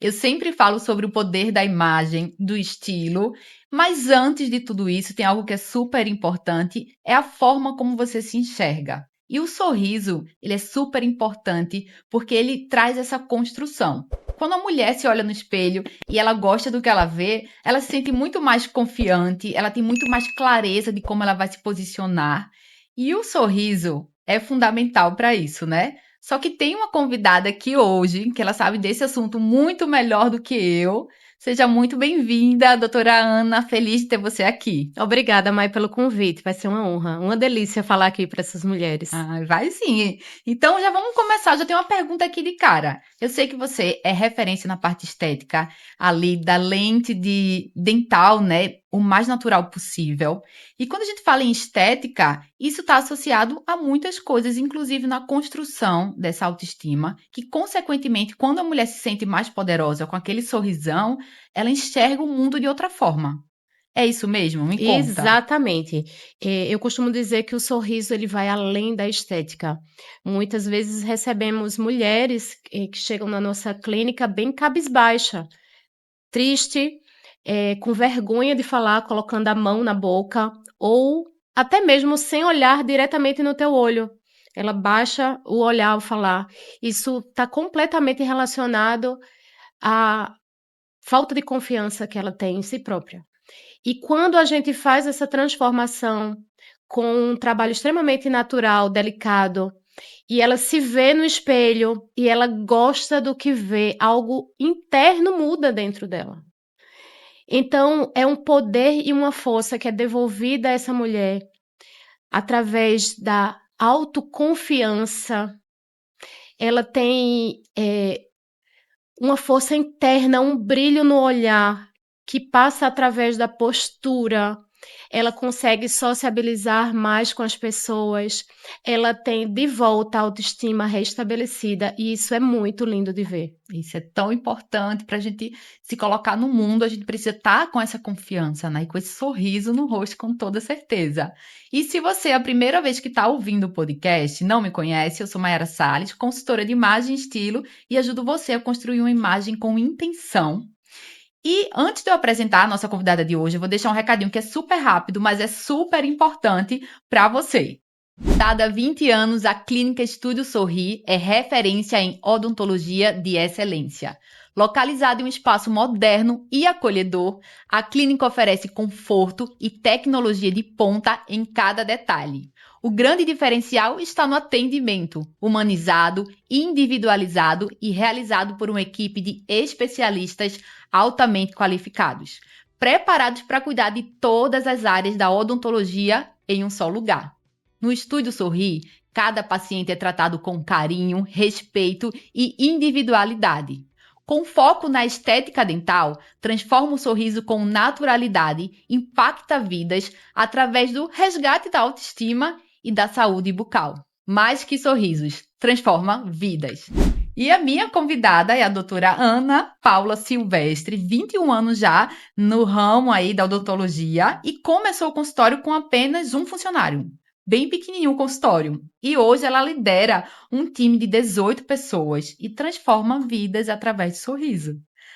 Eu sempre falo sobre o poder da imagem, do estilo, mas antes de tudo isso, tem algo que é super importante, é a forma como você se enxerga. E o sorriso, ele é super importante porque ele traz essa construção. Quando a mulher se olha no espelho e ela gosta do que ela vê, ela se sente muito mais confiante, ela tem muito mais clareza de como ela vai se posicionar. E o sorriso é fundamental para isso, né? Só que tem uma convidada aqui hoje, que ela sabe desse assunto muito melhor do que eu. Seja muito bem-vinda, doutora Ana. Feliz de ter você aqui. Obrigada, Mai, pelo convite. Vai ser uma honra, uma delícia falar aqui para essas mulheres. Ah, vai sim. Então já vamos começar. Já tenho uma pergunta aqui de cara. Eu sei que você é referência na parte estética, ali da lente de dental, né? O mais natural possível. E quando a gente fala em estética, isso está associado a muitas coisas, inclusive na construção dessa autoestima, que, consequentemente, quando a mulher se sente mais poderosa com aquele sorrisão, ela enxerga o mundo de outra forma. É isso mesmo? Me conta. Exatamente. Eu costumo dizer que o sorriso ele vai além da estética. Muitas vezes recebemos mulheres que chegam na nossa clínica bem cabisbaixa, triste, com vergonha de falar, colocando a mão na boca, ou até mesmo sem olhar diretamente no teu olho. Ela baixa o olhar ao falar. Isso está completamente relacionado à falta de confiança que ela tem em si própria. E quando a gente faz essa transformação com um trabalho extremamente natural, delicado, e ela se vê no espelho e ela gosta do que vê, algo interno muda dentro dela. Então, é um poder e uma força que é devolvida a essa mulher através da autoconfiança. Ela tem uma força interna, um brilho no olhar que passa através da postura. Ela consegue sociabilizar mais com as pessoas. Ela tem de volta a autoestima restabelecida e isso é muito lindo de ver. Isso é tão importante para a gente se colocar no mundo, a gente precisa estar com essa confiança, né? E com esse sorriso no rosto, com toda certeza. E se você é a primeira vez que está ouvindo o podcast, não me conhece, eu sou Mayara Salles, consultora de imagem e estilo, e ajudo você a construir uma imagem com intenção. E antes de eu apresentar a nossa convidada de hoje, eu vou deixar um recadinho que é super rápido, mas é super importante para você. Dada 20 anos, a Clínica Estúdio Sorri é referência em odontologia de excelência. Localizada em um espaço moderno e acolhedor, a clínica oferece conforto e tecnologia de ponta em cada detalhe. O grande diferencial está no atendimento, humanizado, individualizado e realizado por uma equipe de especialistas altamente qualificados, preparados para cuidar de todas as áreas da odontologia em um só lugar. No Estúdio Sorri, cada paciente é tratado com carinho, respeito e individualidade. Com foco na estética dental, transforma o sorriso com naturalidade, impacta vidas através do resgate da autoestima e da saúde bucal. Mais que sorrisos, transforma vidas. E a minha convidada é a doutora Ana Paula Silvestre, 21 anos já no ramo aí da odontologia e começou o consultório com apenas um funcionário, bem pequenininho o consultório. E hoje ela lidera um time de 18 pessoas e transforma vidas através de sorriso.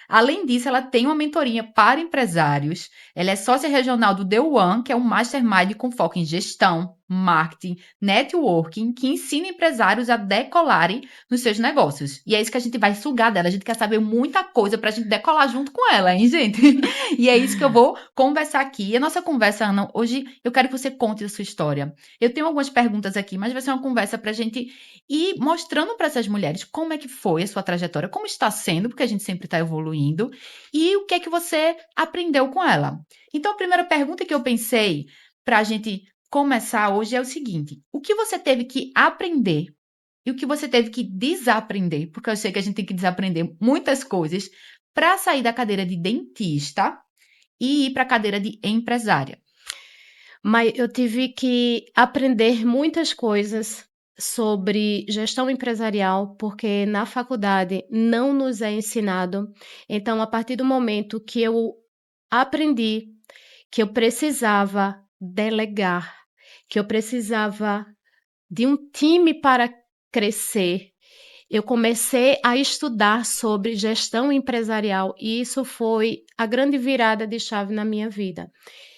Além disso, ela tem uma mentoria para empresários. Ela é sócia regional do The One, que é um mastermind com foco em gestão, marketing, networking, que ensina empresários a decolarem nos seus negócios. E é isso que a gente vai sugar dela. A gente quer saber muita coisa para a gente decolar junto com ela, hein, gente? E é isso que eu vou conversar aqui. E a nossa conversa, Ana, hoje eu quero que você conte a sua história. Eu tenho algumas perguntas aqui, mas vai ser uma conversa para a gente ir mostrando para essas mulheres como é que foi a sua trajetória, como está sendo, porque a gente sempre está evoluindo, e o que é que você aprendeu com ela. Então, a primeira pergunta que eu pensei para a gente começar hoje é o seguinte: o que você teve que aprender e o que você teve que desaprender? Porque eu sei que a gente tem que desaprender muitas coisas para sair da cadeira de dentista e ir para a cadeira de empresária. Mas eu tive que aprender muitas coisas sobre gestão empresarial, porque na faculdade não nos é ensinado. Então, a partir do momento que eu aprendi que eu precisava delegar, que eu precisava de um time para crescer, eu comecei a estudar sobre gestão empresarial e isso foi a grande virada de chave na minha vida.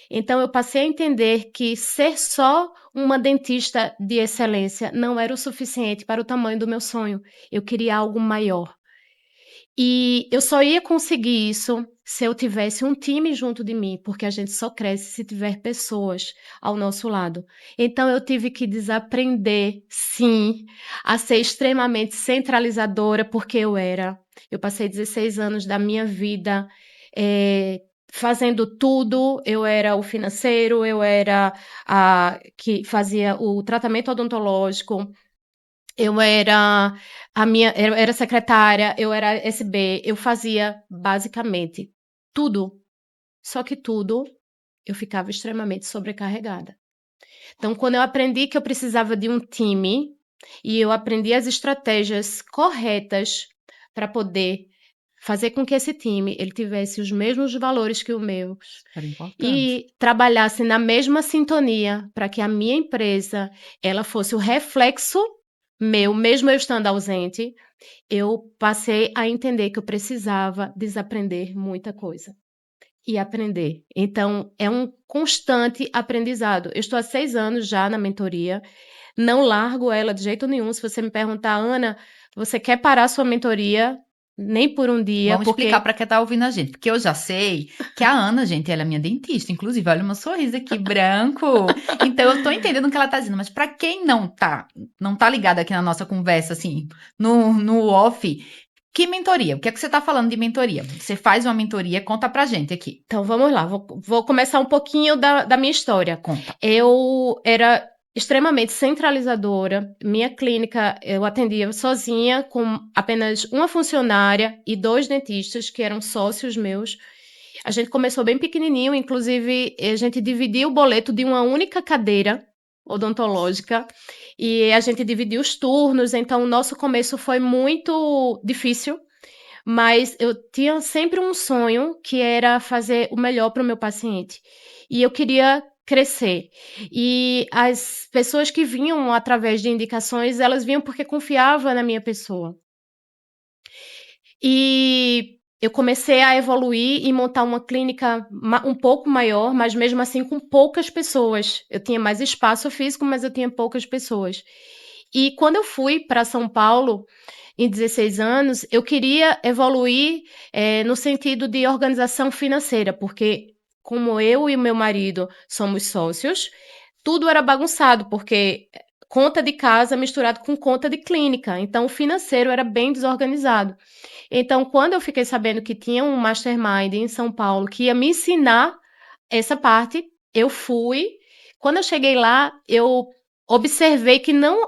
Então, eu passei a entender que ser só uma dentista de excelência não era o suficiente para o tamanho do meu sonho. Eu queria algo maior. E eu só ia conseguir isso se eu tivesse um time junto de mim, porque a gente só cresce se tiver pessoas ao nosso lado. Então eu tive que desaprender, sim, a ser extremamente centralizadora, porque eu era. Eu passei 16 anos da minha vida fazendo tudo. Eu era o financeiro, eu era a que fazia o tratamento odontológico, eu era era secretária, eu era SB, eu fazia basicamente tudo, só que tudo eu ficava extremamente sobrecarregada. Então, quando eu aprendi que eu precisava de um time e eu aprendi as estratégias corretas para poder fazer com que esse time ele tivesse os mesmos valores que o meu Era importante. e trabalhasse na mesma sintonia para que a minha empresa ela fosse o reflexo meu, mesmo eu estando ausente, eu passei a entender que eu precisava desaprender muita coisa e aprender. Então, é um constante aprendizado. Eu estou há 6 anos já na mentoria, não largo ela de jeito nenhum. Se você me perguntar, Ana, você quer parar sua mentoria? Nem por um dia, Vamos explicar porque para quem tá ouvindo a gente, porque eu já sei que a Ana, gente, ela é minha dentista, inclusive, olha o meu sorriso aqui branco. Então eu tô entendendo o que ela tá dizendo, mas para quem não tá ligado aqui na nossa conversa assim, no off, que mentoria? O que é que você tá falando de mentoria? Você faz uma mentoria, conta pra gente aqui. então vamos lá, vou começar um pouquinho da minha história. Conta. Eu era extremamente centralizadora. Minha clínica eu atendia sozinha, com apenas uma funcionária e 2 dentistas, que eram sócios meus. A gente começou bem pequenininho, inclusive a gente dividia o boleto de uma única cadeira odontológica e a gente dividia os turnos, então o nosso começo foi muito difícil, mas eu tinha sempre um sonho que era fazer o melhor para o meu paciente. E eu queria crescer. E as pessoas que vinham através de indicações, elas vinham porque confiavam na minha pessoa. E eu comecei a evoluir e montar uma clínica um pouco maior, mas mesmo assim com poucas pessoas. Eu tinha mais espaço físico, mas eu tinha poucas pessoas. E quando eu fui para São Paulo, em 16 anos, eu queria evoluir no sentido de organização financeira, porque como eu e o meu marido somos sócios, tudo era bagunçado, porque conta de casa misturado com conta de clínica, então o financeiro era bem desorganizado. Então, quando eu fiquei sabendo que tinha um mastermind em São Paulo que ia me ensinar essa parte, eu fui. Quando eu cheguei lá, eu observei que não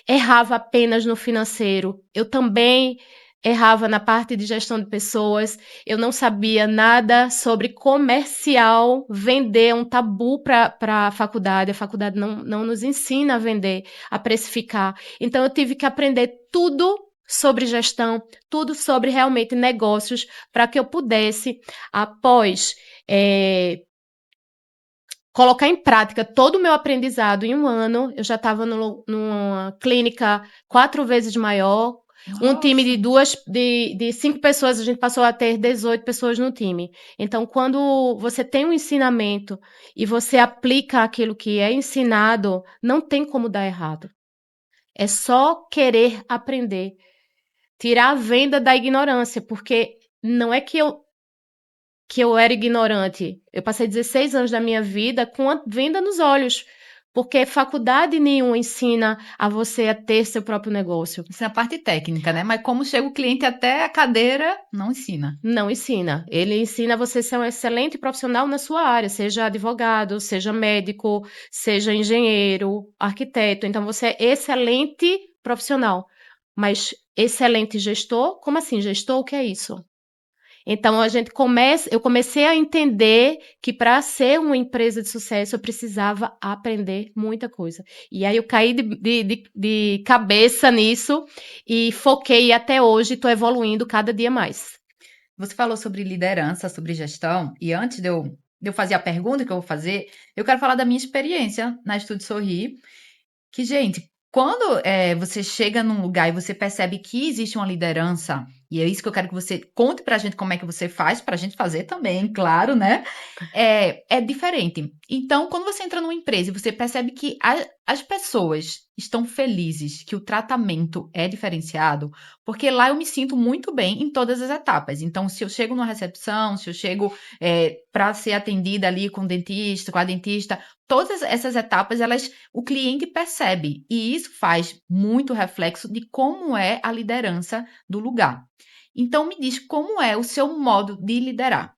errava apenas no financeiro, eu também errava na parte de gestão de pessoas, eu não sabia nada sobre comercial, vender é um tabu para a faculdade não nos ensina a vender, a precificar. Então eu tive que aprender tudo sobre gestão, tudo sobre realmente negócios, para que eu pudesse, após colocar em prática todo o meu aprendizado em um ano. Eu já estava numa clínica 4 vezes maior, um time Nossa. de 5 pessoas, a gente passou a ter 18 pessoas no time. Então, quando você tem um ensinamento e você aplica aquilo que é ensinado, não tem como dar errado. É só querer aprender, tirar a venda da ignorância, porque não é que eu era ignorante. Eu passei 16 anos da minha vida com a venda nos olhos, porque faculdade nenhuma ensina a você a ter seu próprio negócio. Isso é a parte técnica, né? Mas como chega o cliente até a cadeira, não ensina. Não ensina. Ele ensina você a ser um excelente profissional na sua área, seja advogado, seja médico, seja engenheiro, arquiteto. Então você é excelente profissional. Mas excelente gestor? Como assim, gestor? O que é isso? Então eu comecei a entender que para ser uma empresa de sucesso eu precisava aprender muita coisa. E aí eu caí de cabeça nisso e foquei e até hoje estou evoluindo cada dia mais. Você falou sobre liderança, sobre gestão, e antes de eu fazer a pergunta que eu vou fazer, eu quero falar da minha experiência na Estúdio Sorrir, que, gente, Quando você chega num lugar e você percebe que existe uma liderança, e é isso que eu quero que você conte pra gente como é que você faz, pra gente fazer também, claro, né? É diferente. Então, quando você entra numa empresa e você percebe que as pessoas estão felizes, que o tratamento é diferenciado, porque lá eu me sinto muito bem em todas as etapas. Então, se eu chego numa recepção, se eu chego para ser atendida ali com o dentista, com a dentista, todas essas etapas, o cliente percebe. E isso faz muito reflexo de como é a liderança do lugar. Então, me diz como é o seu modo de liderar.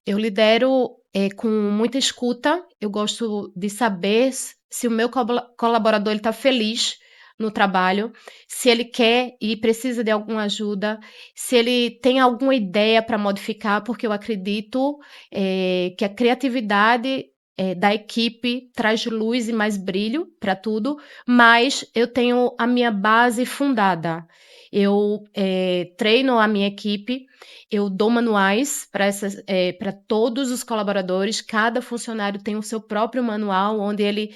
Eu lidero com muita escuta. Eu gosto de saber se o meu colaborador está feliz no trabalho, se ele quer e precisa de alguma ajuda, se ele tem alguma ideia para modificar, porque eu acredito que a criatividade da equipe traz luz e mais brilho para tudo, mas eu tenho a minha base fundada. Eu treino a minha equipe, eu dou manuais para todos os colaboradores, cada funcionário tem o seu próprio manual, onde ele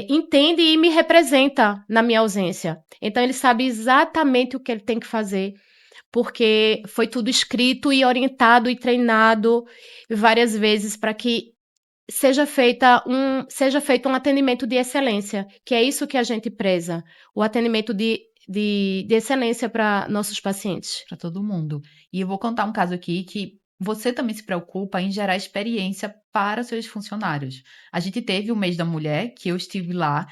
entende e me representa na minha ausência. Então, ele sabe exatamente o que ele tem que fazer, porque foi tudo escrito e orientado e treinado várias vezes para que seja feito um atendimento de excelência, que é isso que a gente preza, o atendimento de excelência para nossos pacientes. Para todo mundo. E eu vou contar um caso aqui que você também se preocupa em gerar experiência para seus funcionários. A gente teve o mês da mulher, que eu estive lá,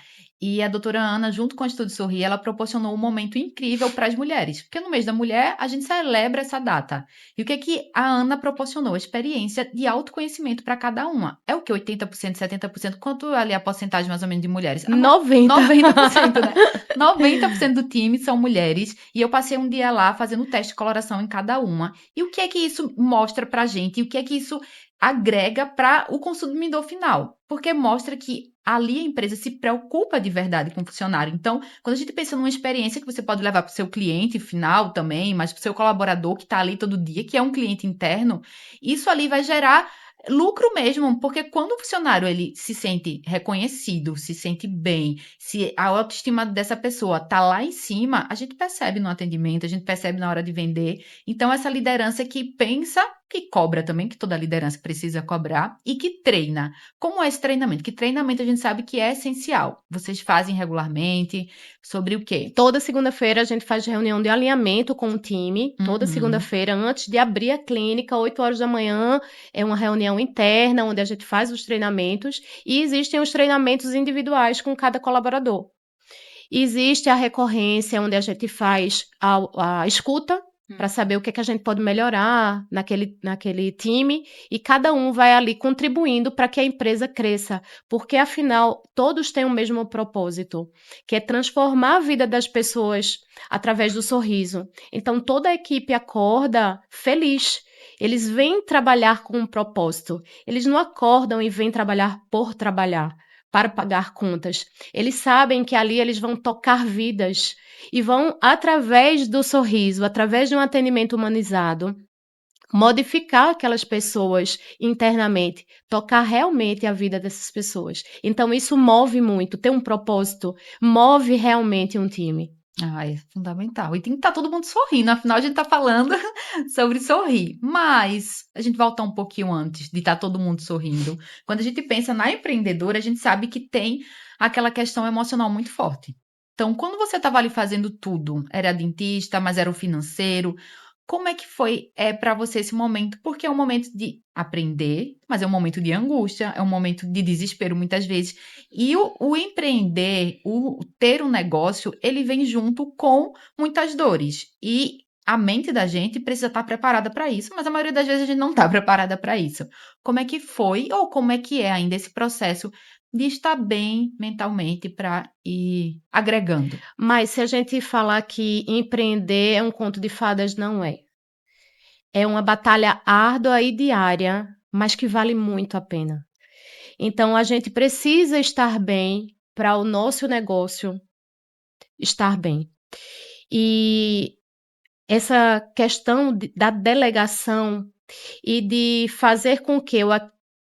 e a doutora Ana, junto com o Estúdio Sorrir, ela proporcionou um momento incrível para as mulheres. Porque no mês da mulher, a gente celebra essa data. E o que é que a Ana proporcionou? Experiência de autoconhecimento para cada uma. É o que? 80%, 70%? Quanto ali a porcentagem mais ou menos de mulheres? 90. 90%, né? 90% do time são mulheres e eu passei um dia lá fazendo teste de coloração em cada uma. E o que é que isso mostra pra gente? E o que é que isso agrega para o consumidor final? Porque mostra que ali a empresa se preocupa de verdade com o funcionário. Então, quando a gente pensa numa experiência que você pode levar para o seu cliente final também, mas para o seu colaborador que está ali todo dia, que é um cliente interno, isso ali vai gerar lucro mesmo, porque quando o funcionário ele se sente reconhecido, se sente bem, se a autoestima dessa pessoa tá lá em cima, a gente percebe no atendimento, a gente percebe na hora de vender. Então, essa liderança que pensa, que cobra também, que toda liderança precisa cobrar, e que treina. Como é esse treinamento? Que treinamento a gente sabe que é essencial. Vocês fazem regularmente sobre o quê? Toda segunda-feira a gente faz reunião de alinhamento com o time. Toda Uhum. segunda-feira, antes de abrir a clínica, 8 horas da manhã, é uma reunião interna onde a gente faz os treinamentos e existem os treinamentos individuais com cada colaborador. Existe a recorrência, onde a gente faz a escuta para saber o que é que a gente pode melhorar naquele time, e cada um vai ali contribuindo para que a empresa cresça, porque afinal todos têm o mesmo propósito, que é transformar a vida das pessoas através do sorriso. Então toda a equipe acorda feliz. Eles vêm trabalhar com um propósito. Eles não acordam e vêm trabalhar por trabalhar, para pagar contas. Eles sabem que ali eles vão tocar vidas e vão, através do sorriso, através de um atendimento humanizado, modificar aquelas pessoas internamente, tocar realmente a vida dessas pessoas. Então, isso move muito, ter um propósito, move realmente um time. Ah, é fundamental. E tem que estar todo mundo sorrindo, afinal a gente está falando sobre sorrir. Mas a gente volta um pouquinho antes de estar todo mundo sorrindo. Quando a gente pensa na empreendedora, a gente sabe que tem aquela questão emocional muito forte. Então, quando você estava ali fazendo tudo, era dentista, mas era o financeiro, como é que foi para você esse momento? Porque é um momento de aprender, mas é um momento de angústia, é um momento de desespero muitas vezes. E o empreender, o ter um negócio, ele vem junto com muitas dores. E a mente da gente precisa estar preparada para isso, mas a maioria das vezes a gente não está preparada para isso. Como é que foi, ou como é que é ainda esse processo de estar bem mentalmente para ir agregando? Mas se a gente falar que empreender é um conto de fadas, não é. É uma batalha árdua e diária, mas que vale muito a pena. Então, a gente precisa estar bem para o nosso negócio estar bem. E essa questão da delegação e de fazer com que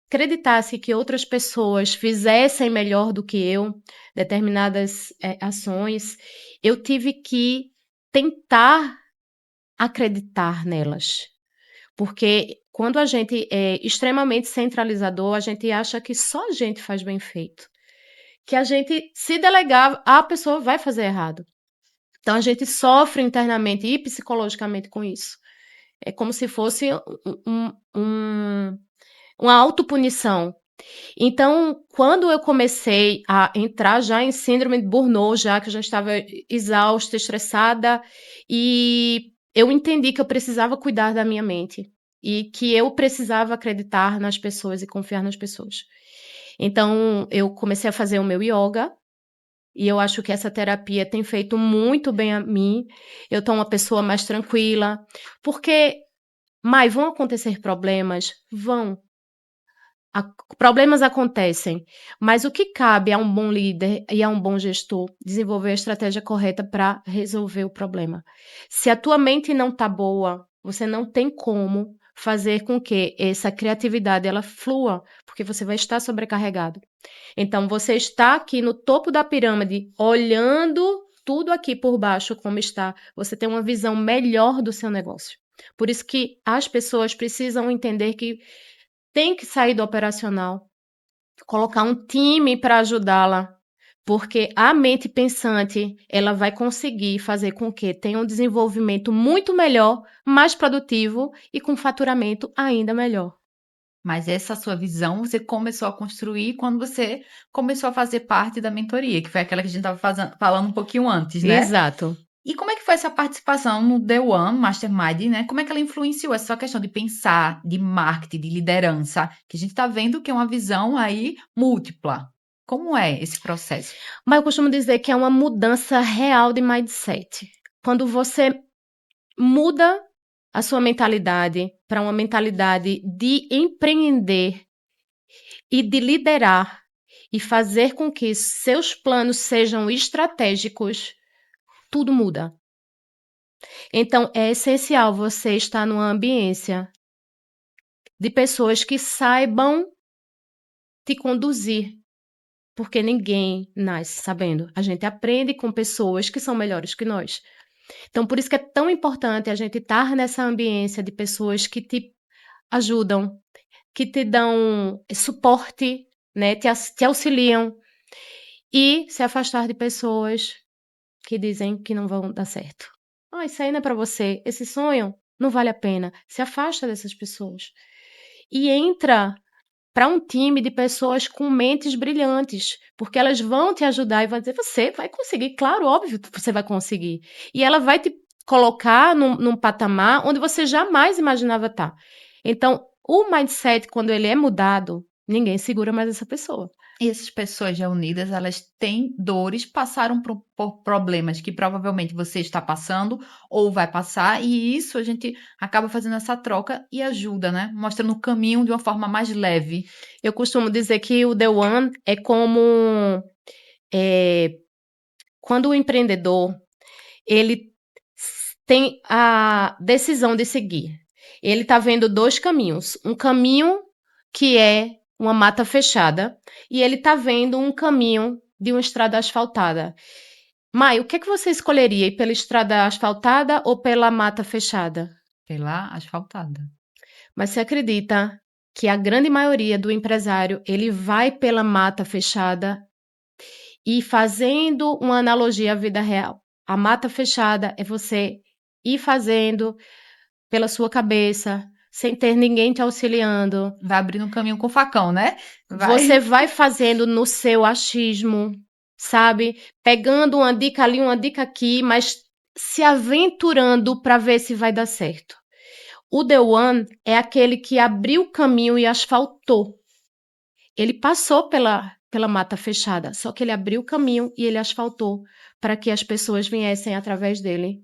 acreditasse que outras pessoas fizessem melhor do que eu determinadas ações, eu tive que tentar acreditar nelas. Porque quando a gente é extremamente centralizador, a gente acha que só a gente faz bem feito. Que a gente, se delegar, a pessoa vai fazer errado. Então a gente sofre internamente e psicologicamente com isso. É como se fosse uma autopunição. Então, quando eu comecei a entrar já em síndrome de burnout, já que eu já estava exausta, estressada, e eu entendi que eu precisava cuidar da minha mente e que eu precisava acreditar nas pessoas e confiar nas pessoas. Então, eu comecei a fazer o meu yoga, e eu acho que essa terapia tem feito muito bem a mim. Eu estou uma pessoa mais tranquila, porque, Mai, vão acontecer problemas? Vão. Problemas acontecem, mas o que cabe a um bom líder e a um bom gestor desenvolver a estratégia correta para resolver o problema. Se a tua mente não está boa, você não tem como fazer com que essa criatividade ela flua, porque você vai estar sobrecarregado. Então você está aqui no topo da pirâmide, olhando tudo aqui por baixo como está, você tem uma visão melhor do seu negócio. Por isso que as pessoas precisam entender que tem que sair do operacional, colocar um time para ajudá-la, porque a mente pensante, ela vai conseguir fazer com que tenha um desenvolvimento muito melhor, mais produtivo e com faturamento ainda melhor. Mas essa sua visão você começou a construir quando você começou a fazer parte da mentoria, que foi aquela que a gente estava falando um pouquinho antes, né? Exato. E como é que foi essa participação no The One Mastermind, né? Como é que ela influenciou essa sua questão de pensar, de marketing, de liderança? Que a gente está vendo que é uma visão aí múltipla. Como é esse processo? Mas eu costumo dizer que é uma mudança real de mindset. Quando você muda a sua mentalidade para uma mentalidade de empreender e de liderar e fazer com que seus planos sejam estratégicos, tudo muda. Então, é essencial você estar numa ambiência de pessoas que saibam te conduzir, porque ninguém nasce sabendo. A gente aprende com pessoas que são melhores que nós. Então, por isso que é tão importante a gente estar nessa ambiência de pessoas que te ajudam, que te dão suporte, né, te auxiliam, e se afastar de pessoas que dizem que não vão dar certo. Ah, isso aí não é para você. Esse sonho não vale a pena. Se afasta dessas pessoas. E entra para um time de pessoas com mentes brilhantes, porque elas vão te ajudar e vão dizer: você vai conseguir, claro, óbvio que você vai conseguir. E ela vai te colocar num patamar onde você jamais imaginava estar. Então, o mindset, quando ele é mudado, ninguém segura mais essa pessoa. E essas pessoas já unidas, elas têm dores, passaram por problemas que provavelmente você está passando ou vai passar, e isso a gente acaba fazendo essa troca e ajuda, né? Mostrando o caminho de uma forma mais leve. Eu costumo dizer que o The One é como quando o empreendedor ele tem a decisão de seguir. Ele está vendo dois caminhos. Um caminho que é uma mata fechada e ele está vendo um caminho de uma estrada asfaltada. Mai, o que é que você escolheria? Ir pela estrada asfaltada ou pela mata fechada? Pela asfaltada. Mas você acredita que a grande maioria do empresário ele vai pela mata fechada e fazendo uma analogia à vida real. A mata fechada é você ir fazendo pela sua cabeça, sem ter ninguém te auxiliando. Vai abrindo um caminho com facão, né? Você Vai. vai fazendo no seu achismo, sabe? Pegando uma dica ali, uma dica aqui, mas se aventurando para ver se vai dar certo. O The One é aquele que abriu o caminho e asfaltou. Ele passou pela mata fechada, só que ele abriu o caminho e ele asfaltou para que as pessoas viessem através dele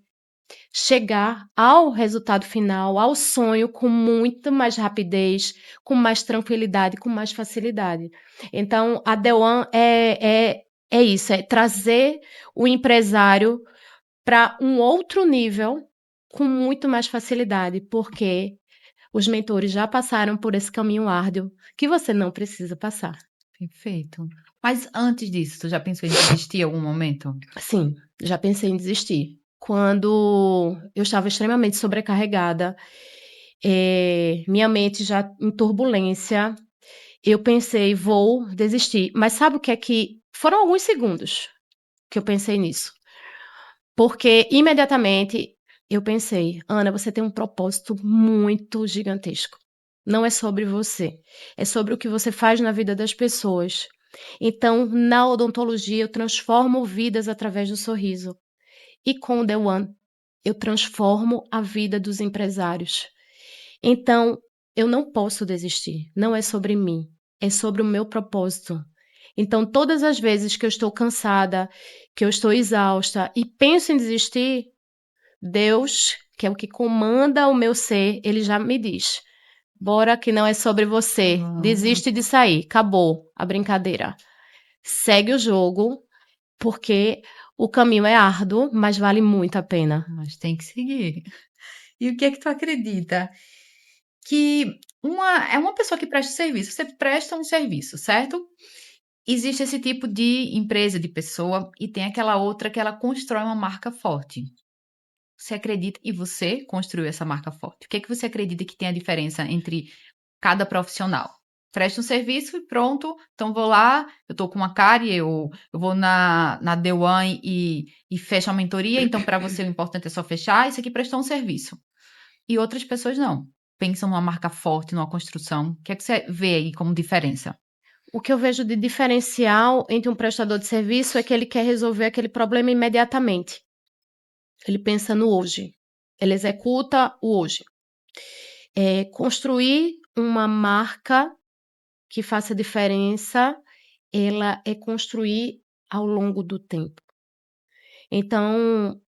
chegar ao resultado final, ao sonho com muito mais rapidez, com mais tranquilidade, com mais facilidade. Então, a The One é isso, é trazer o empresário para um outro nível com muito mais facilidade, porque Os mentores já passaram por esse caminho árduo que você não precisa passar. Perfeito. Mas antes disso, tu já pensou em desistir em algum momento? Sim, já pensei em desistir. Quando eu estava extremamente sobrecarregada, minha mente já em turbulência, eu pensei: "Vou desistir". Mas sabe o que é que foram alguns segundos que eu pensei nisso, porque imediatamente eu pensei: "Ana, você tem um propósito muito gigantesco. Não é sobre você, é sobre o que você faz na vida das pessoas. Então, na odontologia, eu transformo vidas através do sorriso. E com o The One, eu transformo a vida dos empresários. Então, eu não posso desistir. Não é sobre mim, é sobre o meu propósito. Então, todas as vezes que eu estou cansada, que eu estou exausta e penso em desistir, Deus, que é o que comanda o meu ser, ele já me diz: bora, que não é sobre você. Ah, Desiste de sair. Acabou a brincadeira. Segue o jogo, porque o caminho é árduo, mas vale muito a pena. mas tem que seguir. E o que é que tu acredita? Que é uma pessoa que presta serviço, você presta um serviço, certo? Existe esse tipo de empresa, de pessoa, e tem aquela outra que ela constrói uma marca forte. Você acredita, e você construiu essa marca forte. O que é que você acredita que tem a diferença entre cada profissional? Presta um serviço e pronto, então vou lá, eu tô com uma cárie, eu vou na The One e fecho a mentoria, então para você o importante é só fechar, isso aqui prestou um serviço. E outras pessoas não. Pensam numa marca forte, numa construção. O que é que você vê aí como diferença? O que eu vejo de diferencial entre um prestador de serviço é que ele quer resolver aquele problema imediatamente. Ele pensa no hoje. Ele executa o hoje. Construir uma marca que faça diferença, ela é construir ao longo do tempo. Então,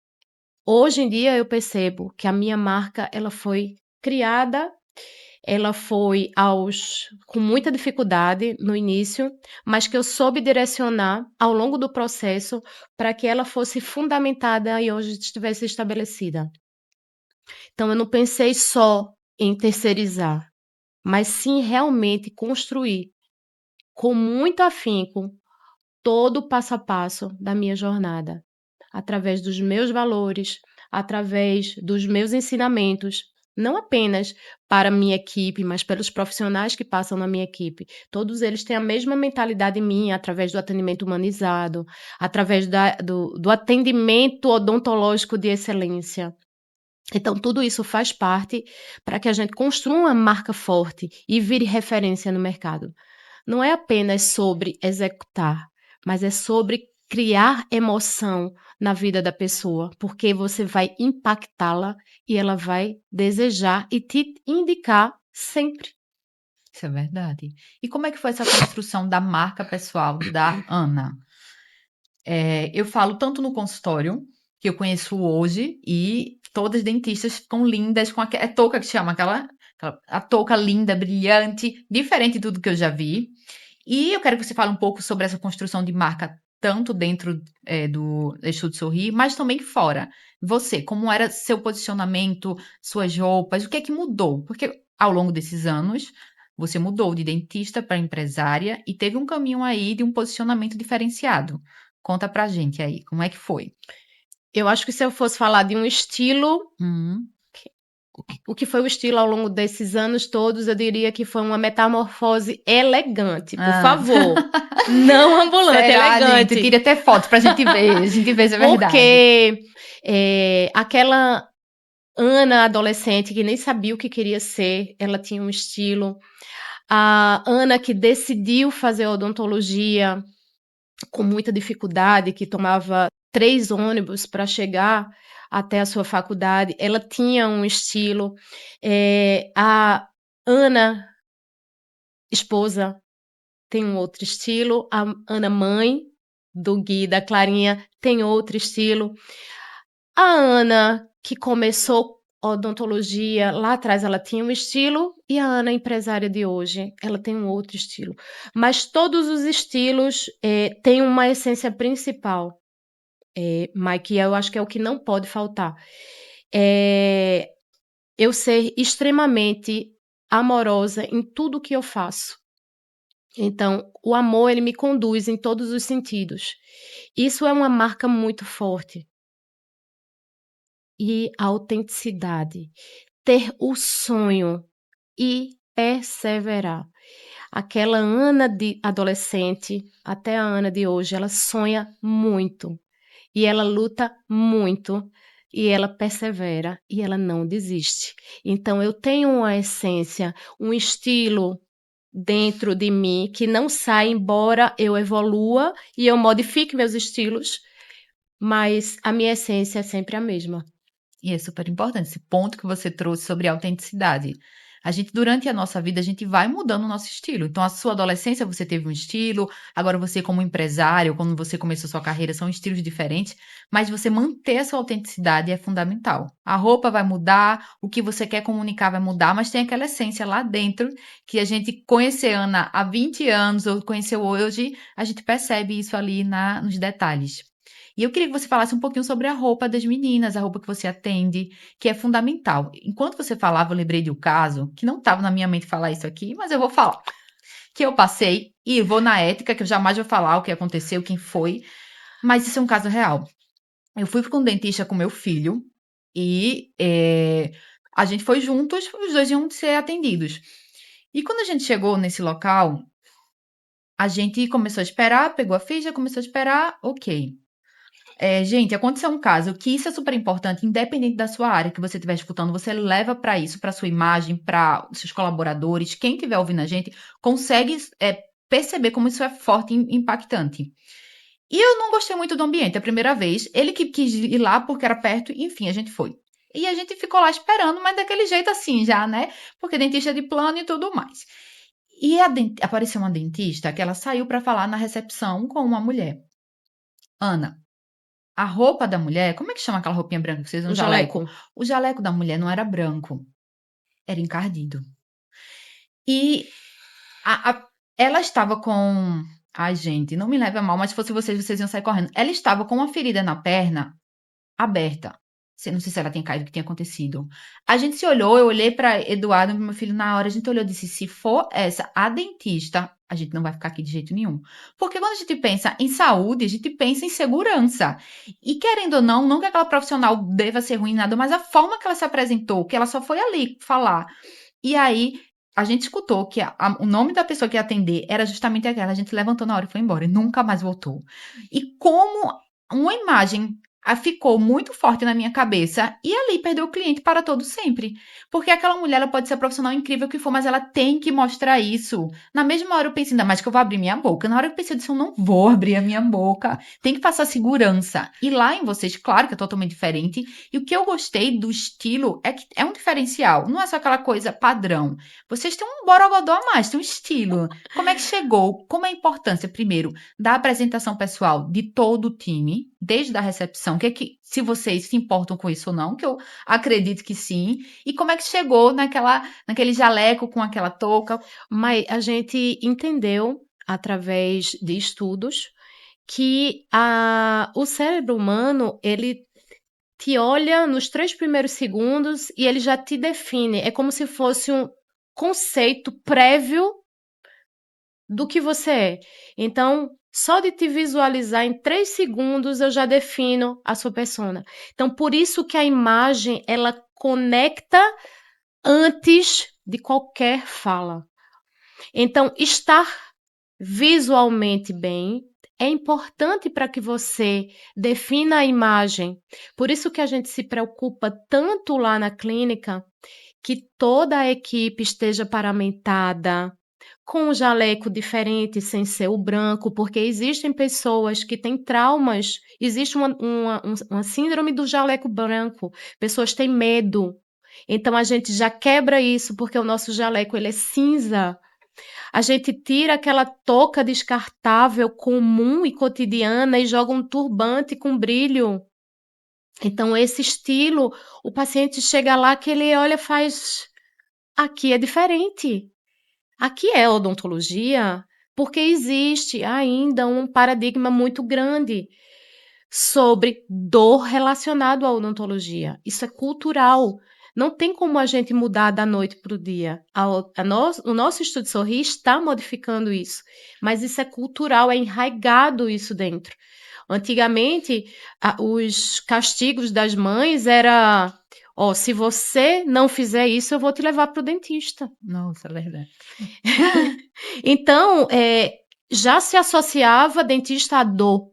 hoje em dia eu percebo que a minha marca ela foi criada, ela foi com muita dificuldade no início, mas que eu soube direcionar ao longo do processo para que ela fosse fundamentada e hoje estivesse estabelecida. Então eu não pensei só em terceirizar, mas sim realmente construir com muito afinco todo o passo a passo da minha jornada, através dos meus valores, através dos meus ensinamentos, não apenas para a minha equipe, mas pelos profissionais que passam na minha equipe. Todos eles têm a mesma mentalidade minha, através do atendimento humanizado, através do atendimento odontológico de excelência. Então, tudo isso faz parte para que a gente construa uma marca forte e vire referência no mercado. Não é apenas sobre executar, mas é sobre criar emoção na vida da pessoa, porque você vai impactá-la e ela vai desejar e te indicar sempre. Isso é verdade. E como é que foi essa construção da marca pessoal da Ana? Eu falo tanto no consultório, que eu conheço hoje, e todas as dentistas ficam lindas com a touca que chama, a touca linda, brilhante, diferente de tudo que eu já vi. E eu quero que você fale um pouco sobre essa construção de marca, tanto dentro do Estúdio Sorrir, mas também fora. Você, como era seu posicionamento, suas roupas, o que é que mudou? Porque ao longo desses anos, você mudou de dentista para empresária e teve um caminho aí de um posicionamento diferenciado. Conta pra gente aí, como é que foi? Eu acho que se eu fosse falar de um estilo, Hum. o que foi o estilo ao longo desses anos todos, eu diria que foi uma metamorfose elegante, por Ah. favor. Não ambulante, Será, gente? Eu elegante. queria ter fotos pra gente ver, a gente vê se é verdade. Porque aquela Ana, adolescente, que nem sabia o que queria ser, ela tinha um estilo. A Ana, que decidiu fazer odontologia com muita dificuldade, que tomava 3 ônibus para chegar até a sua faculdade, ela tinha um estilo. A Ana, esposa, tem um outro estilo. A Ana, mãe do Gui e da Clarinha, tem outro estilo. A Ana, que começou odontologia lá atrás, ela tinha um estilo, e a Ana, empresária de hoje, ela tem um outro estilo. Mas todos os estilos têm uma essência principal, Mike, e eu acho que é o que não pode faltar. eu ser extremamente amorosa em tudo que eu faço. Então, o amor, ele me conduz em todos os sentidos. Isso é uma marca muito forte. E a autenticidade, ter o sonho e perseverar. Aquela Ana de adolescente até a Ana de hoje, ela sonha muito e ela luta muito e ela persevera e ela não desiste. Então eu tenho uma essência, um estilo dentro de mim que não sai, embora eu evolua e eu modifique meus estilos, mas a minha essência é sempre a mesma. E é super importante esse ponto que você trouxe sobre a autenticidade. A gente, durante a nossa vida, a gente vai mudando o nosso estilo. Então, a sua adolescência, você teve um estilo, agora você, como empresário, quando você começou sua carreira, são estilos diferentes, mas você manter a sua autenticidade é fundamental. A roupa vai mudar, o que você quer comunicar vai mudar, mas tem aquela essência lá dentro que a gente conhecer Ana há 20 anos ou conheceu hoje, a gente percebe isso ali nos detalhes. E eu queria que você falasse um pouquinho sobre a roupa das meninas, a roupa que você atende, que é fundamental. Enquanto você falava, eu lembrei de um caso, que não estava na minha mente falar isso aqui, mas eu vou falar. Que eu passei, e vou na ética, que eu jamais vou falar o que aconteceu, quem foi, mas isso é um caso real. Eu fui com um dentista com meu filho, e a gente foi juntos, os dois iam ser atendidos. E quando a gente chegou nesse local, a gente começou a esperar, pegou a ficha, começou a esperar, ok. Gente, aconteceu um caso que isso é super importante, independente da sua área que você estiver escutando, você leva para isso, para sua imagem, para os seus colaboradores, quem estiver ouvindo a gente, consegue perceber como isso é forte e impactante. E eu não gostei muito do ambiente a primeira vez, ele que quis ir lá porque era perto, enfim, a gente foi. E a gente ficou lá esperando, mas daquele jeito assim já, né? Porque dentista é de plano e tudo mais. E apareceu uma dentista que ela saiu para falar na recepção com uma mulher. Ana, a roupa da mulher, como é que chama aquela roupinha branca que vocês usam? O Jaleco. jaleco. O jaleco da mulher não era branco, era encardido. E ela estava com. Ai, gente, não me leve a mal, mas se fosse vocês, vocês iam sair correndo. Ela estava com uma ferida na perna aberta. Não sei se ela tinha caído, o que tinha acontecido. A gente se olhou, eu olhei para Eduardo, meu filho, na hora, a gente olhou e disse: se for essa, a dentista, a gente não vai ficar aqui de jeito nenhum. Porque quando a gente pensa em saúde, a gente pensa em segurança. E querendo ou não, não que aquela profissional deva ser ruim, nada, mas a forma que ela se apresentou, que ela só foi ali falar. E aí, a gente escutou que o nome da pessoa que ia atender era justamente aquela. A gente levantou na hora e foi embora, e nunca mais voltou. E como uma imagem ficou muito forte na minha cabeça e ali perdeu o cliente para todo sempre. Porque aquela mulher, ela pode ser a profissional incrível que for, mas ela tem que mostrar isso. Na mesma hora eu pensei, ainda mais que eu vou abrir minha boca. Na hora eu pensei, eu disse, eu não vou abrir a minha boca. Tem que passar segurança. E lá em vocês, claro que é totalmente diferente. E o que eu gostei do estilo é que é um diferencial. Não é só aquela coisa padrão. Vocês têm um borogodó a mais, tem um estilo. Como é que chegou? Como é a importância, primeiro, da apresentação pessoal de todo o time, desde a recepção, se vocês se importam com isso ou não, que eu acredito que sim, e como é que chegou naquele jaleco com aquela touca? Mas a gente entendeu, através de estudos, que o cérebro humano, ele te olha nos 3 primeiros segundos e ele já te define. É como se fosse um conceito prévio do que você é. Então, só de te visualizar em 3 segundos eu já defino a sua persona. Então, por isso que a imagem, ela conecta antes de qualquer fala. Então, estar visualmente bem é importante para que você defina a imagem. Por isso que a gente se preocupa tanto lá na clínica que toda a equipe esteja paramentada, com um jaleco diferente, sem ser o branco, porque existem pessoas que têm traumas, existe uma síndrome do jaleco branco, pessoas têm medo. Então a gente já quebra isso, porque o nosso jaleco ele é cinza. A gente tira aquela touca descartável comum e cotidiana e joga um turbante com brilho. Então, esse estilo, o paciente chega lá que ele olha e faz: aqui é diferente. Aqui é odontologia, porque existe ainda um paradigma muito grande sobre dor relacionado à odontologia. Isso é cultural. Não tem como a gente mudar da noite para o dia. O nosso Estudo Sorrir está modificando isso, mas isso é cultural, é enraizado isso dentro. Antigamente, os castigos das mães era, ó, se você não fizer isso, eu vou te levar para o dentista. Nossa, é verdade. Então, já se associava dentista à dor,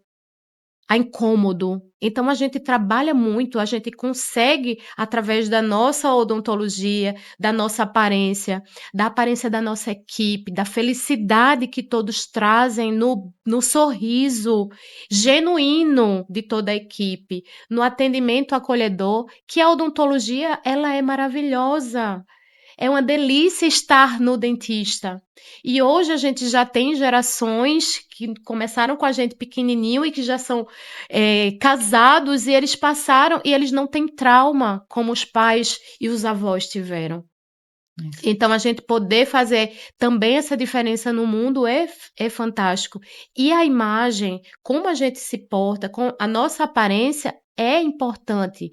a incômodo. Então, a gente trabalha muito, a gente consegue, através da nossa odontologia, da nossa aparência, da aparência da nossa equipe, da felicidade que todos trazem no sorriso genuíno de toda a equipe, no atendimento acolhedor, que a odontologia, ela é maravilhosa. É uma delícia estar no dentista. E hoje a gente já tem gerações que começaram com a gente pequenininho e que já são casados e eles passaram e eles não têm trauma como os pais e os avós tiveram. Isso. Então, a gente poder fazer também essa diferença no mundo é fantástico. E a imagem, como a gente se porta, com a nossa aparência é importante,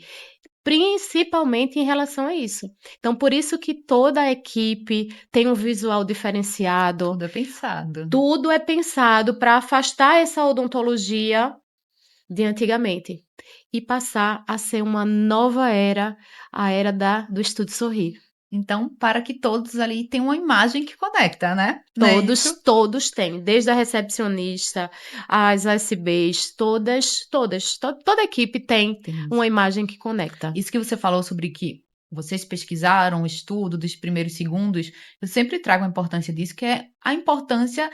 principalmente em relação a isso. Então, por isso que toda a equipe tem um visual diferenciado, Tudo é pensado. tudo é pensado para afastar essa odontologia de antigamente e passar a ser uma nova era, a era do Estúdio Sorrir. Então, para que todos ali tenham uma imagem que conecta, né? Não é Todos, isso? todos têm, desde a recepcionista, as ASBs, toda a equipe tem Tem isso. uma imagem que conecta. Isso que você falou sobre que vocês pesquisaram o estudo dos primeiros segundos, eu sempre trago a importância disso, que é a importância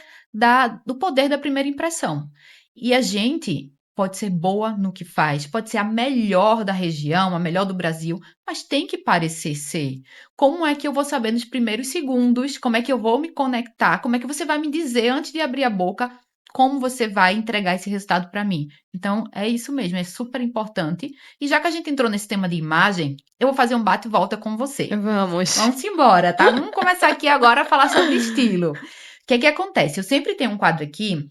do poder da primeira impressão. E a gente pode ser boa no que faz, pode ser a melhor da região, a melhor do Brasil, mas tem que parecer ser. Como é que eu vou saber nos primeiros segundos? Como é que eu vou me conectar? Como é que você vai me dizer antes de abrir a boca como você vai entregar esse resultado para mim? Então, é isso mesmo, é super importante. E já que a gente entrou nesse tema de imagem, eu vou fazer um bate e volta com você. Vamos. Vamos embora, tá? Vamos começar aqui agora a falar sobre estilo. O que é que acontece? Eu sempre tenho um quadro aqui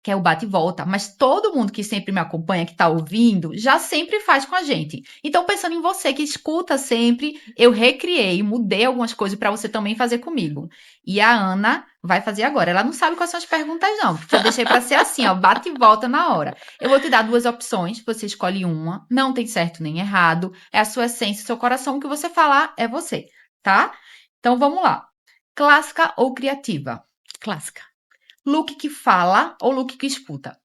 que é o bate e volta, mas todo mundo que sempre me acompanha, que está ouvindo, já sempre faz com a gente. Então, pensando em você que escuta sempre, eu recriei, mudei algumas coisas para você também fazer comigo. E a Ana vai fazer agora. Ela não sabe quais são as perguntas, não, porque eu deixei para ser assim, ó, bate e volta na hora. Eu vou te dar duas opções, você escolhe uma, não tem certo nem errado, é a sua essência, seu coração, o que você falar é você, tá? Então, vamos lá. Clássica ou criativa? Clássica. Look que fala ou look que escuta?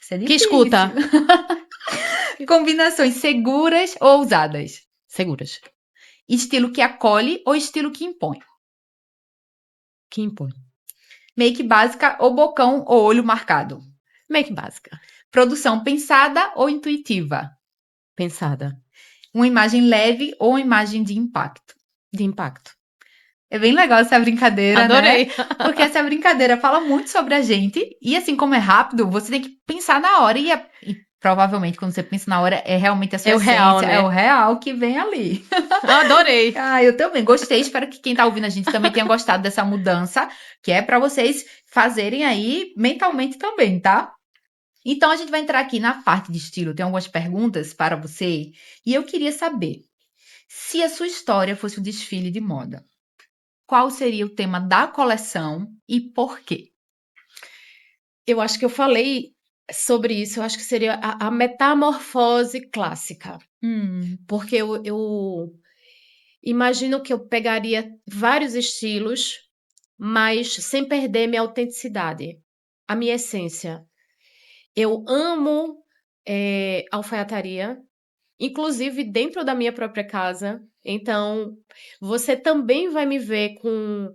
Isso é Que difícil. escuta. Combinações seguras ou ousadas? Seguras. Estilo que acolhe ou estilo que impõe? Que impõe. Make básica ou bocão ou olho marcado? Make básica. Produção pensada ou intuitiva? Pensada. Uma imagem leve ou uma imagem de impacto? De impacto. É bem legal essa brincadeira, né? Adorei. Porque essa brincadeira fala muito sobre a gente. E assim como é rápido, você tem que pensar na hora. E provavelmente, quando você pensa na hora, é realmente a sua É o real, essência, é né? o real que vem ali. Adorei. Ah, eu também gostei. Espero que quem tá ouvindo a gente também tenha gostado dessa mudança, que é para vocês fazerem aí mentalmente também, tá? Então a gente vai entrar aqui na parte de estilo. Tem algumas perguntas para você e eu queria saber se a sua história fosse um desfile de moda. Qual seria o tema da coleção e por quê? Eu acho que eu falei sobre isso. Eu acho que seria a metamorfose clássica. Porque eu imagino que eu pegaria vários estilos, mas sem perder minha autenticidade, a minha essência. Eu amo alfaiataria, inclusive dentro da minha própria casa. Então, você também vai me ver com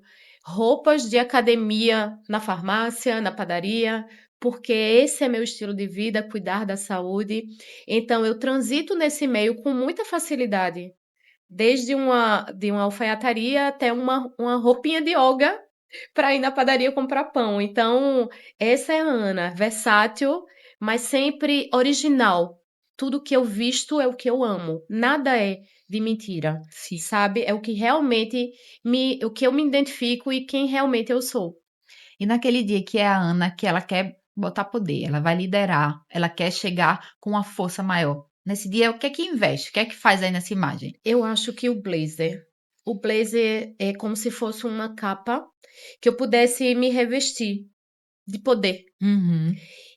roupas de academia na farmácia, na padaria, porque esse é meu estilo de vida, cuidar da saúde. Então, eu transito nesse meio com muita facilidade, desde de uma alfaiataria até uma roupinha de yoga para ir na padaria comprar pão. Então, essa é a Ana, versátil, mas sempre original. Tudo que eu visto é o que eu amo. Nada é de mentira, Sim. sabe? É o que realmente o que eu me identifico e quem realmente eu sou. E naquele dia que é a Ana, que ela quer botar poder, ela vai liderar, ela quer chegar com uma força maior. Nesse dia, o que é que investe? O que é que faz aí nessa imagem? Eu acho que o blazer é como se fosse uma capa que eu pudesse me revestir de poder. Uhum.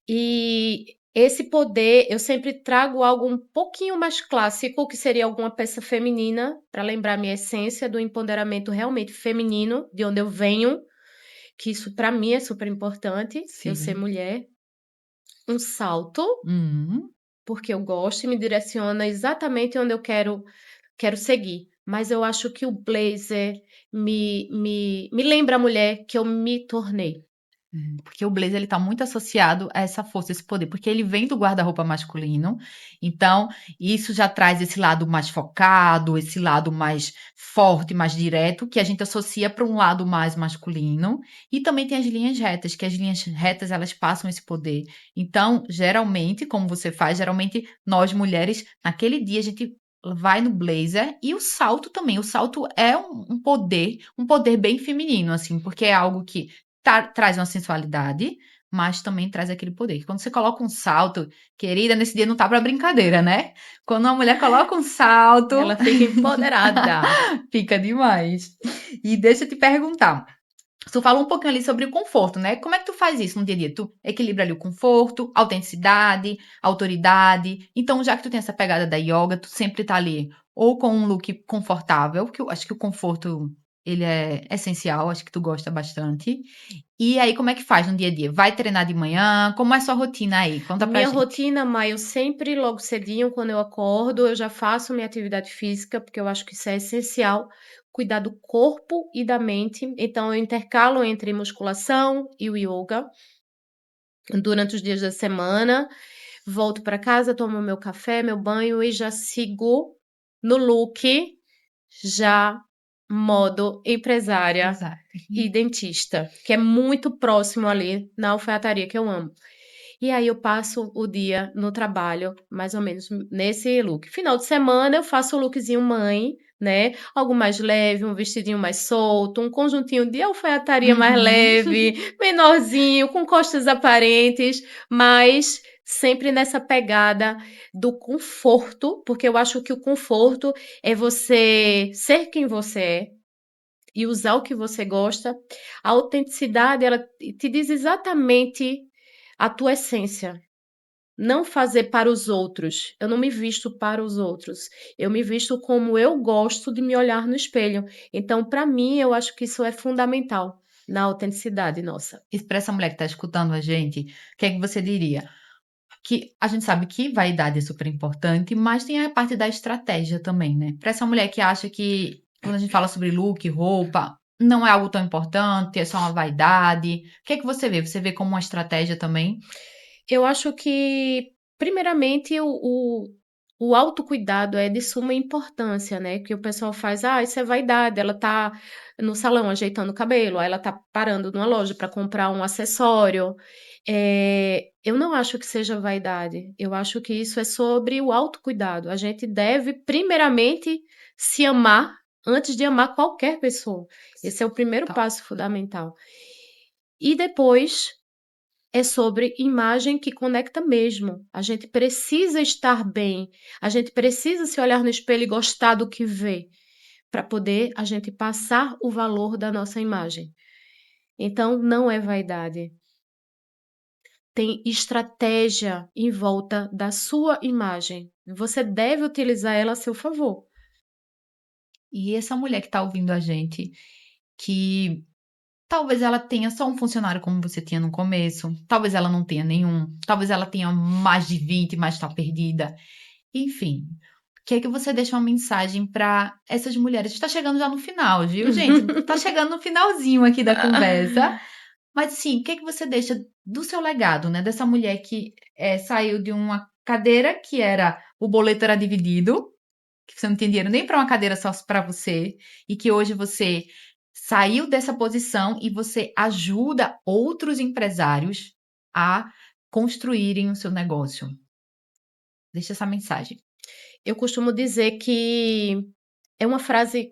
E esse poder, eu sempre trago algo um pouquinho mais clássico, que seria alguma peça feminina, para lembrar minha essência do empoderamento realmente feminino, de onde eu venho, que isso para mim é super importante, eu ser Sim. mulher. Um salto, Uhum. porque eu gosto e me direciona exatamente onde eu quero seguir. Mas eu acho que o blazer me lembra a mulher que eu me tornei. Porque o blazer ele tá muito associado a essa força, esse poder, porque ele vem do guarda-roupa masculino, então isso já traz esse lado mais focado, esse lado mais forte, mais direto, que a gente associa para um lado mais masculino, e também tem as linhas retas, que as linhas retas elas passam esse poder. Então, geralmente, como você faz, geralmente nós mulheres, naquele dia a gente vai no blazer e o salto também. O salto é um poder bem feminino, assim, porque é algo que traz uma sensualidade, mas também traz aquele poder. Quando você coloca um salto, querida, nesse dia não tá para brincadeira, né? Quando uma mulher coloca um salto, Ela fica empoderada. fica demais. E deixa eu te perguntar. Tu falou um pouquinho ali sobre o conforto, né? Como é que tu faz isso no dia a dia? Tu equilibra ali o conforto, autenticidade, autoridade. Então, já que tu tem essa pegada da yoga, tu sempre tá ali ou com um look confortável, que eu acho que o conforto ele é essencial, acho que tu gosta bastante. E aí, como é que faz no dia a dia? Vai treinar de manhã? Como é a sua rotina aí? Conta pra Minha gente. rotina, Mai, eu sempre, logo cedinho, quando eu acordo, eu já faço minha atividade física, porque eu acho que isso é essencial, cuidar do corpo e da mente. Então, eu intercalo entre musculação e o yoga durante os dias da semana. Volto para casa, tomo meu café, meu banho e já sigo no look, já modo empresária Exato. e dentista, que é muito próximo ali na alfaiataria que eu amo. E aí eu passo o dia no trabalho, mais ou menos nesse look. Final de semana eu faço o lookzinho mãe, né? Algo mais leve, um vestidinho mais solto, um conjuntinho de alfaiataria mais Uhum. leve, menorzinho, com costas aparentes, mas sempre nessa pegada do conforto, porque eu acho que o conforto é você ser quem você é e usar o que você gosta. A autenticidade, ela te diz exatamente a tua essência. Não fazer para os outros. Eu não me visto para os outros. Eu me visto como eu gosto de me olhar no espelho. Então, para mim, eu acho que isso é fundamental na autenticidade nossa. E pra essa mulher que tá escutando a gente, o que é que você diria? Que a gente sabe que vaidade é super importante, mas tem a parte da estratégia também, né? Para essa mulher que acha que quando a gente fala sobre look, roupa, não é algo tão importante, é só uma vaidade. O que é que você vê? Você vê como uma estratégia também? Eu acho que, primeiramente, o autocuidado é de suma importância, né? Que o pessoal faz, isso é vaidade. Ela tá no salão ajeitando o cabelo, aí ela tá parando numa loja para comprar um acessório. Eu não acho que seja vaidade. Eu acho que isso é sobre o autocuidado. A gente deve, primeiramente, se amar antes de amar qualquer pessoa. Esse é o primeiro Tá. passo fundamental. E depois é sobre imagem que conecta mesmo. A gente precisa estar bem, a gente precisa se olhar no espelho e gostar do que vê, para poder a gente passar o valor da nossa imagem. Então, não é vaidade. Tem estratégia em volta da sua imagem. Você deve utilizar ela a seu favor. E essa mulher que tá ouvindo a gente, que talvez ela tenha só um funcionário como você tinha no começo, talvez ela não tenha nenhum, talvez ela tenha mais de 20, mas tá perdida. Enfim, que é que você deixa uma mensagem para essas mulheres? Está chegando já no final, viu, gente? Tá chegando no finalzinho aqui da conversa. Mas sim, o que é que você deixa do seu legado, né? Dessa mulher que saiu de uma cadeira que era o boleto era dividido, que você não tinha dinheiro nem para uma cadeira só para você, e que hoje você saiu dessa posição e você ajuda outros empresários a construírem o seu negócio. Deixa essa mensagem. Eu costumo dizer que é uma frase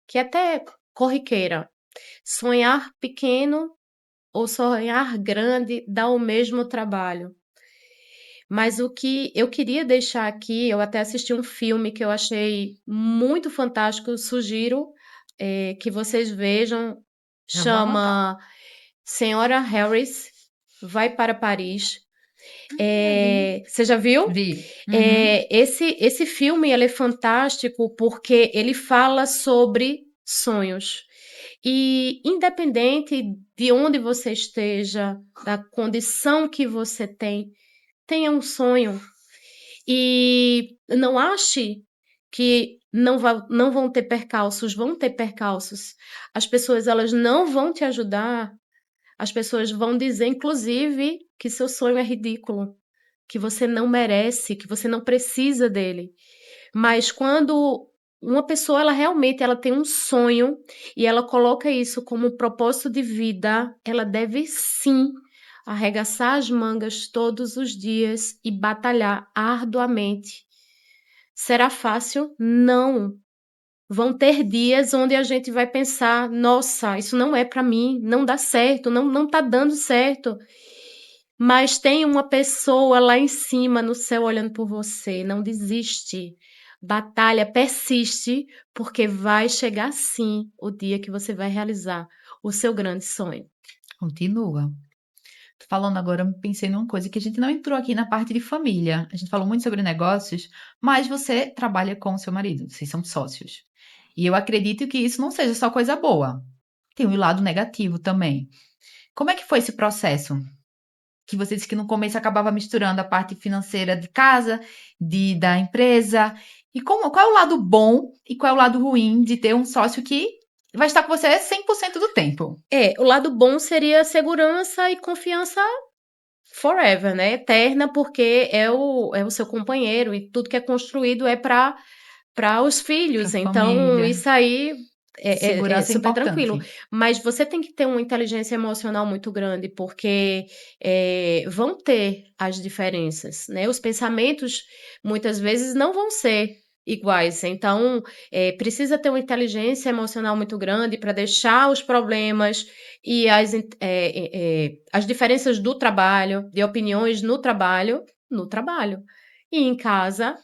que é até corriqueira. Sonhar pequeno ou sonhar grande dá o mesmo trabalho. Mas o que eu queria deixar aqui, eu até assisti um filme que eu achei muito fantástico, sugiro que vocês vejam, Já vou anotar. chama Senhora Harris Vai para Paris. Eu vi. Você já viu? Vi. Uhum. Esse filme ele é fantástico porque ele fala sobre sonhos. E independente de onde você esteja, da condição que você tem, tenha um sonho. E não ache que não vão ter percalços, vão ter percalços. As pessoas elas não vão te ajudar, as pessoas vão dizer, inclusive, que seu sonho é ridículo, que você não merece, que você não precisa dele. Mas quando uma pessoa ela realmente ela tem um sonho e ela coloca isso como um propósito de vida, ela deve sim arregaçar as mangas todos os dias e batalhar arduamente. Será fácil? Não. Vão ter dias onde a gente vai pensar: nossa, isso não é para mim, não dá certo, não tá dando certo. Mas tem uma pessoa lá em cima no céu olhando por você. Não desiste. Batalha, persiste, porque vai chegar sim o dia que você vai realizar o seu grande sonho. Continua. Falando agora, eu pensei numa coisa que a gente não entrou aqui na parte de família. A gente falou muito sobre negócios, mas você trabalha com o seu marido, vocês são sócios. E eu acredito que isso não seja só coisa boa. Tem um lado negativo também. Como é que foi esse processo? Que você disse que no começo acabava misturando a parte financeira de casa, da empresa. E qual é o lado bom e qual é o lado ruim de ter um sócio que vai estar com você 100% do tempo? O lado bom seria segurança e confiança forever, né? Eterna, porque é o seu companheiro e tudo que é construído é para os Para a filhos. Então, família. isso aí é Segurança é super tranquilo. importante. Mas você tem que ter uma inteligência emocional muito grande, porque vão ter as diferenças, né? Os pensamentos muitas vezes não vão ser iguais. Então, precisa ter uma inteligência emocional muito grande para deixar os problemas e as diferenças do trabalho, de opiniões no trabalho. E em casa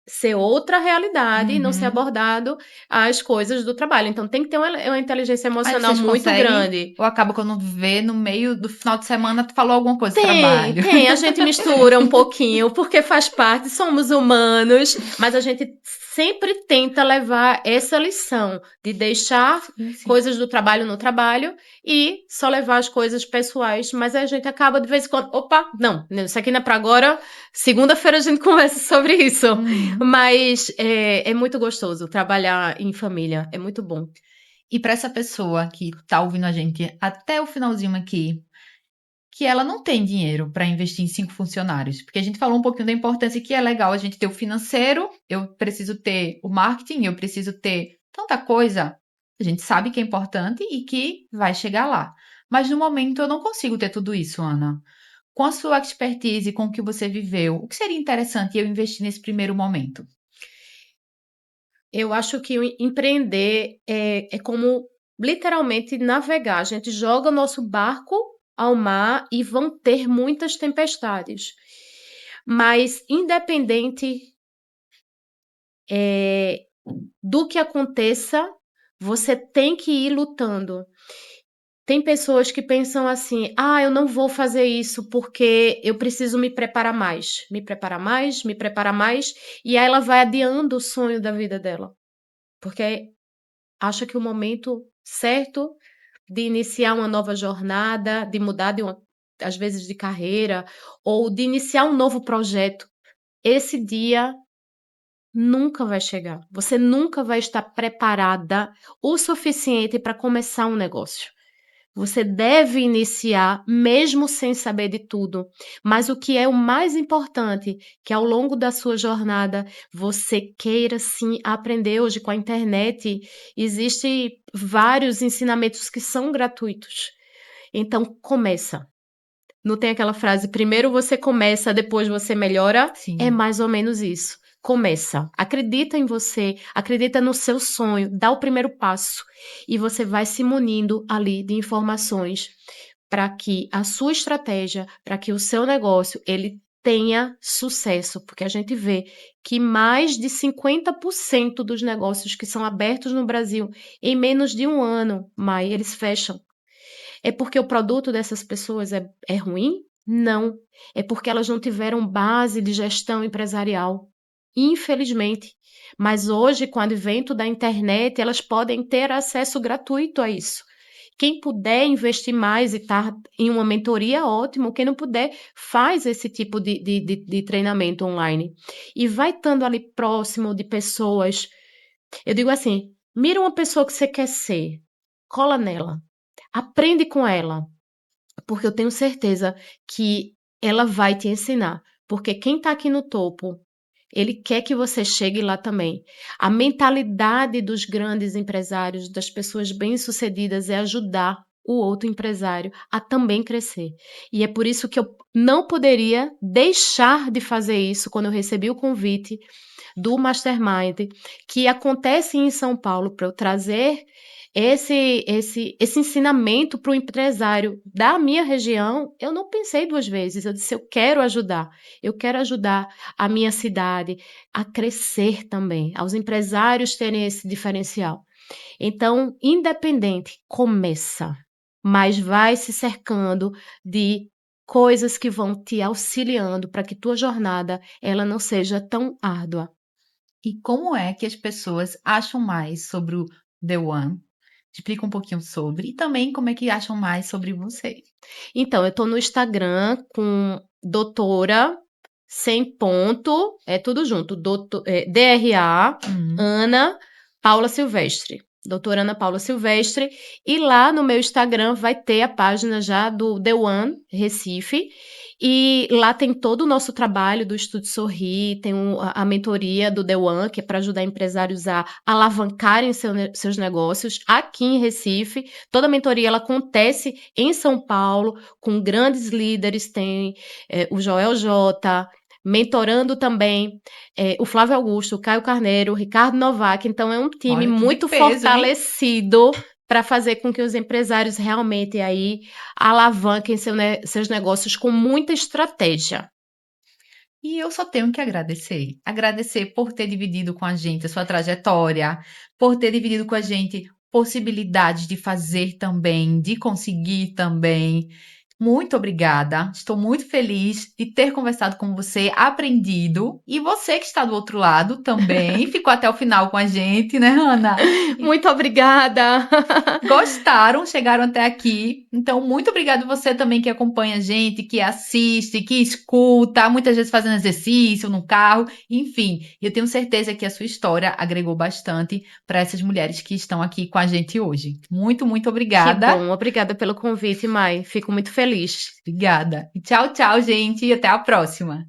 ser outra realidade e não ser Uhum. abordado as coisas do trabalho. Então tem que ter uma inteligência Aí emocional vocês muito conseguem, grande. ou acaba quando vê no meio do final de semana, tu falou alguma coisa do Tem, trabalho. tem, a gente mistura um pouquinho, porque faz parte, somos humanos, mas a gente sempre tenta levar essa lição de deixar Sim, sim. coisas do trabalho no trabalho e só levar as coisas pessoais, mas a gente acaba de vez em quando, opa, não, isso aqui não é para agora, segunda-feira a gente conversa sobre isso. Uhum. Mas é muito gostoso trabalhar em família, é muito bom. E para essa pessoa que tá ouvindo a gente até o finalzinho aqui, que ela não tem dinheiro para investir em 5 funcionários, porque a gente falou um pouquinho da importância que é legal a gente ter o financeiro, eu preciso ter o marketing, eu preciso ter tanta coisa. A gente sabe que é importante e que vai chegar lá. Mas no momento eu não consigo ter tudo isso, Ana. Com a sua expertise, com o que você viveu, o que seria interessante eu investir nesse primeiro momento? Eu acho que o empreender é como literalmente navegar. A gente joga o nosso barco ao mar e vão ter muitas tempestades. Mas independente é, do que aconteça, você tem que ir lutando. Tem pessoas que pensam assim: ah, eu não vou fazer isso porque eu preciso me preparar mais, me preparar mais, me preparar mais, e aí ela vai adiando o sonho da vida dela, porque acha que o momento certo de iniciar uma nova jornada, de mudar às vezes de carreira, ou de iniciar um novo projeto, esse dia nunca vai chegar. Você nunca vai estar preparada o suficiente para começar um negócio. Você deve iniciar mesmo sem saber de tudo. Mas o que é o mais importante, que ao longo da sua jornada você queira sim aprender. Hoje com a internet, existem vários ensinamentos que são gratuitos. Então começa. Não tem aquela frase, primeiro você começa, depois você melhora? É Sim. mais ou menos isso. Começa. Acredita em você, acredita no seu sonho, dá o primeiro passo e você vai se munindo ali de informações para que a sua estratégia, para que o seu negócio, ele tenha sucesso, porque a gente vê que mais de 50% dos negócios que são abertos no Brasil em menos de um ano, Mai, eles fecham. É porque o produto dessas pessoas é ruim? Não. É porque elas não tiveram base de gestão empresarial. Infelizmente. Mas hoje, com o advento da internet, elas podem ter acesso gratuito a isso. Quem puder investir mais e estar em uma mentoria, ótimo. Quem não puder, faz esse tipo de treinamento online. E vai estando ali próximo de pessoas. Eu digo assim: mira uma pessoa que você quer ser, cola nela, aprende com ela, porque eu tenho certeza que ela vai te ensinar. Porque quem está aqui no topo, ele quer que você chegue lá também. A mentalidade dos grandes empresários, das pessoas bem-sucedidas, é ajudar o outro empresário a também crescer. E é por isso que eu não poderia deixar de fazer isso quando eu recebi o convite do Mastermind, que acontece em São Paulo, para eu trazer esse ensinamento para o empresário da minha região. Eu não pensei duas vezes. Eu disse: eu quero ajudar a minha cidade a crescer também, aos empresários terem esse diferencial. Então, independente, começa, mas vai se cercando de coisas que vão te auxiliando para que tua jornada ela não seja tão árdua. E como é que as pessoas acham mais sobre o The One? Explica um pouquinho sobre. E também como é que acham mais sobre você. Então, eu estou no Instagram com doutora, sem ponto, é tudo junto, DRA, Hum. Ana Paula Silvestre. Doutora Ana Paula Silvestre. E lá no meu Instagram vai ter a página já do The One Recife. E lá tem todo o nosso trabalho do Estude Sorrir, tem a mentoria do The One, que é para ajudar empresários a alavancarem seus negócios aqui em Recife. Toda a mentoria ela acontece em São Paulo, com grandes líderes, tem o Joel J, mentorando também o Flávio Augusto, o Caio Carneiro, o Ricardo Novak. Então, é um time Olha que de muito peso, hein? fortalecido para fazer com que os empresários realmente aí alavanquem seus negócios com muita estratégia. E eu só tenho que agradecer. Agradecer por ter dividido com a gente a sua trajetória, por ter dividido com a gente possibilidades de fazer também, de conseguir também. Muito obrigada. Estou muito feliz de ter conversado com você, aprendido. E você que está do outro lado também, ficou até o final com a gente, né, Ana? Muito obrigada! Gostaram, chegaram até aqui. Então, muito obrigado você também que acompanha a gente, que assiste, que escuta, muitas vezes fazendo exercício no carro, enfim. Eu tenho certeza que a sua história agregou bastante para essas mulheres que estão aqui com a gente hoje. Muito, muito Que obrigada. bom, obrigada pelo convite, Mai. Fico muito feliz. Obrigada. E tchau, tchau, gente, e até a próxima.